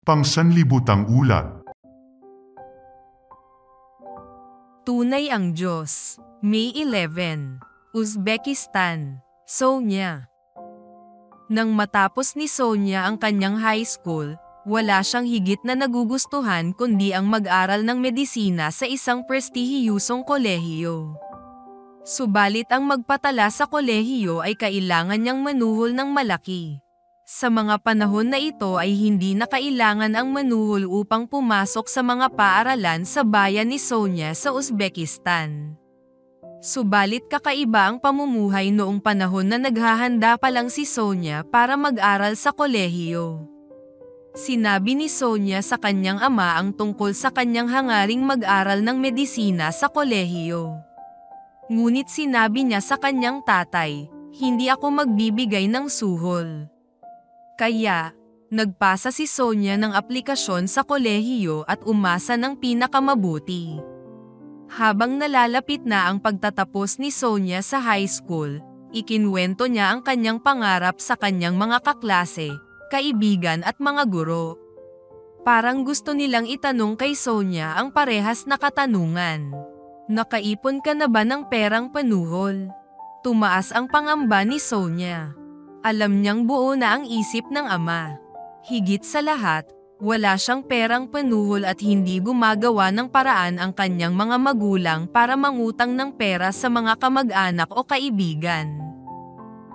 Pangsanlibutang ulat. Tunay ang Diyos. May 11, Uzbekistan, Sonia. Nang matapos ni Sonia ang kanyang high school, wala siyang higit na nagugustuhan kundi ang mag-aral ng medisina sa isang prestihiyusong kolehiyo. Subalit ang magpatala sa kolehiyo ay kailangan niyang manuhol ng malaki. Sa mga panahon na ito ay hindi na kailangan ang manuhol upang pumasok sa mga paaralan sa bayan ni Sonia sa Uzbekistan. Subalit kakaiba ang pamumuhay noong panahon na naghahanda pa lang si Sonia para mag-aral sa kolehiyo. Sinabi ni Sonia sa kanyang ama ang tungkol sa kanyang hangaring mag-aral ng medisina sa kolehiyo. Ngunit sinabi niya sa kanyang tatay, "Hindi ako magbibigay ng suhol." Kaya, nagpasa si Sonia ng aplikasyon sa kolehiyo at umasa ng pinakamabuti. Habang nalalapit na ang pagtatapos ni Sonia sa high school, ikinwento niya ang kanyang pangarap sa kanyang mga kaklase, kaibigan at mga guro. Parang gusto nilang itanong kay Sonia ang parehas na katanungan. Nakaipon ka na ba ng perang panuhol? Tumaas ang pangamba ni Sonia. Alam niyang buo na ang isip ng ama. Higit sa lahat, wala siyang perang panuhol at hindi gumagawa ng paraan ang kanyang mga magulang para mangutang ng pera sa mga kamag-anak o kaibigan.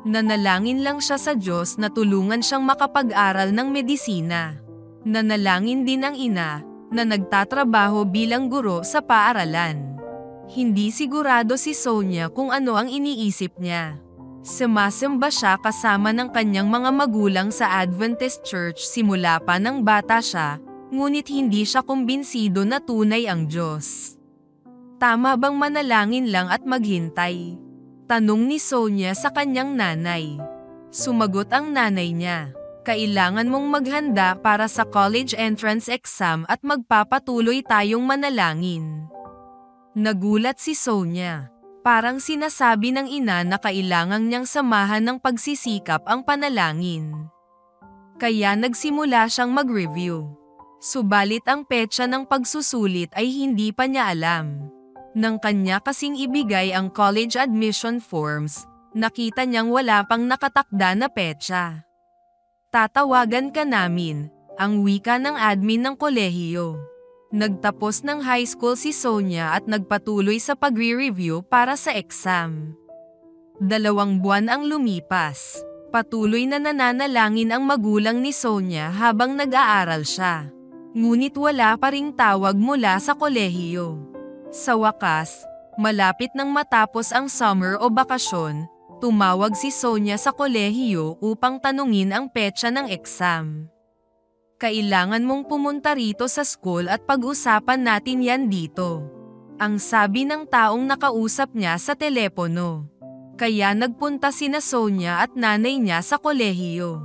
Nanalangin lang siya sa Diyos na tulungan siyang makapag-aral ng medisina. Nanalangin din ang ina, na nagtatrabaho bilang guro sa paaralan. Hindi sigurado si Sonia kung ano ang iniisip niya. Sumasamba siya kasama ng kanyang mga magulang sa Adventist Church simula pa ng bata siya, ngunit hindi siya kumbinsido na tunay ang Diyos. Tama bang manalangin lang at maghintay? Tanong ni Sonia sa kanyang nanay. Sumagot ang nanay niya, "Kailangan mong maghanda para sa college entrance exam at magpapatuloy tayong manalangin." Nagulat si Sonia. Parang sinasabi ng ina na kailangan niyang samahan ng pagsisikap ang panalangin. Kaya nagsimula siyang mag-review. Subalit ang petsa ng pagsusulit ay hindi pa niya alam. Nang kanya kasing ibigay ang college admission forms, nakita niyang wala pang nakatakda na petsa. "Tatawagan ka namin," ang wika ng admin ng kolehiyo. Nagtapos ng high school si Sonia at nagpatuloy sa pagre-review para sa exam. 2 buwan ang lumipas. Patuloy na nananalangin ang magulang ni Sonia habang nag-aaral siya. Ngunit wala pa ring tawag mula sa kolehiyo. Sa wakas, malapit nang matapos ang summer o bakasyon, tumawag si Sonia sa kolehiyo upang tanungin ang petsa ng exam. "Kailangan mong pumunta rito sa school at pag-usapan natin yan dito," ang sabi ng taong nakausap niya sa telepono. Kaya nagpunta sina Sonia at nanay niya sa kolehiyo.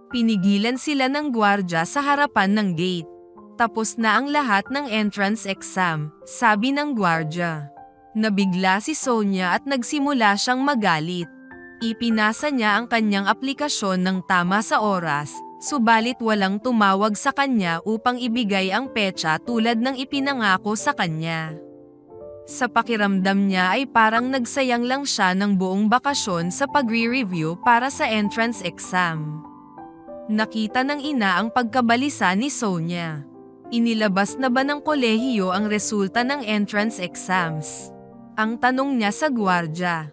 Pinigilan sila ng gwardya sa harapan ng gate. "Tapos na ang lahat ng entrance exam," sabi ng gwardya. Nabigla si Sonia at nagsimula siyang magalit. Ipinasa niya ang kanyang aplikasyon ng tama sa oras, subalit walang tumawag sa kanya upang ibigay ang petsa tulad ng ipinangako sa kanya. Sa pakiramdam niya ay parang nagsayang lang siya ng buong bakasyon sa pagre-review para sa entrance exam. Nakita ng ina ang pagkabalisa ni Sonia. Inilabas na ba ng kolehiyo ang resulta ng entrance exams? Ang tanong niya sa gwardya.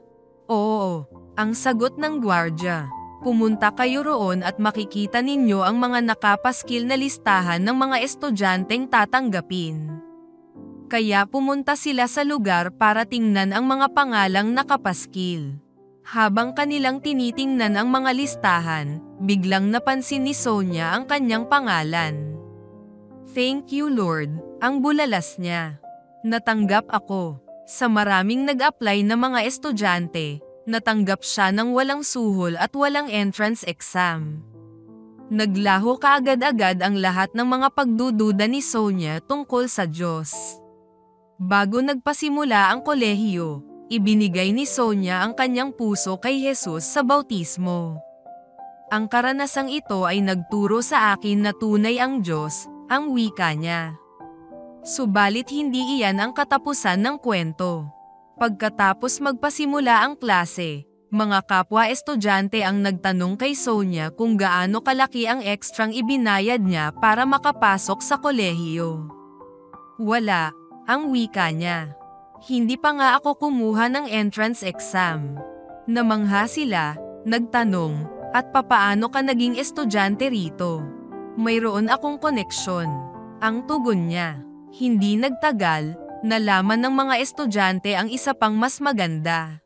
"Oo," ang sagot ng gwardya. "Pumunta kayo roon at makikita ninyo ang mga nakapaskil na listahan ng mga estudyanteng tatanggapin." Kaya pumunta sila sa lugar para tingnan ang mga pangalang nakapaskil. Habang kanilang tinitingnan ang mga listahan, biglang napansin ni Sonia ang kanyang pangalan. "Thank you Lord," ang bulalas niya. "Natanggap ako. Sa maraming nag-apply na mga estudyante, natanggap siya ng walang suhol at walang entrance exam." Naglaho kaagad-agad ang lahat ng mga pagdududa ni Sonia tungkol sa Diyos. Bago nagpasimula ang kolehiyo, ibinigay ni Sonia ang kanyang puso kay Jesus sa bautismo. Ang karanasang ito ay nagturo sa akin na tunay ang Diyos, ang wika niya. Subalit hindi iyan ang katapusan ng kwento. Pagkatapos magpasimula ang klase, mga kapwa-estudyante ang nagtanong kay Sonia kung gaano kalaki ang ekstrang ibinayad niya para makapasok sa kolehiyo. Wala, ang wika niya. Hindi pa nga ako kumuha ng entrance exam. Namangha sila, nagtanong, at papaano ka naging estudyante rito? Mayroon akong koneksyon. Ang tugon niya. Hindi nagtagal, nalaman ng mga estudyante ang isa pang mas maganda.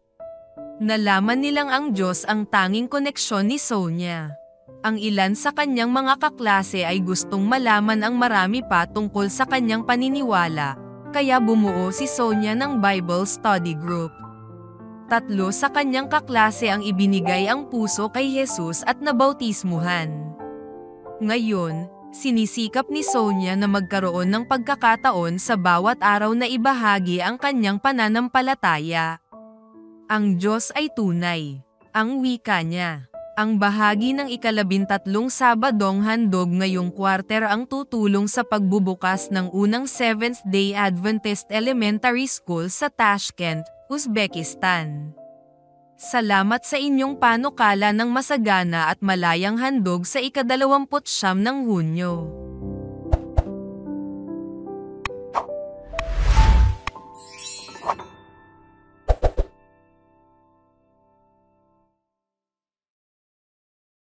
Nalaman nilang ang Diyos ang tanging koneksyon ni Sonia. Ang ilan sa kanyang mga kaklase ay gustong malaman ang marami pa tungkol sa kanyang paniniwala, kaya bumuo si Sonia ng Bible Study Group. 3 sa kanyang kaklase ang ibinigay ang puso kay Jesus at nabautismuhan. Ngayon, sinisikap ni Sonia na magkaroon ng pagkakataon sa bawat araw na ibahagi ang kanyang pananampalataya. Ang Diyos ay tunay. Ang wika niya. Ang bahagi ng 13 Sabadong handog ngayong quarter ang tutulong sa pagbubukas ng unang Seventh-day Adventist Elementary School sa Tashkent, Uzbekistan. Salamat sa inyong panukala ng masagana at malayang handog sa ika-29 ng Hunyo.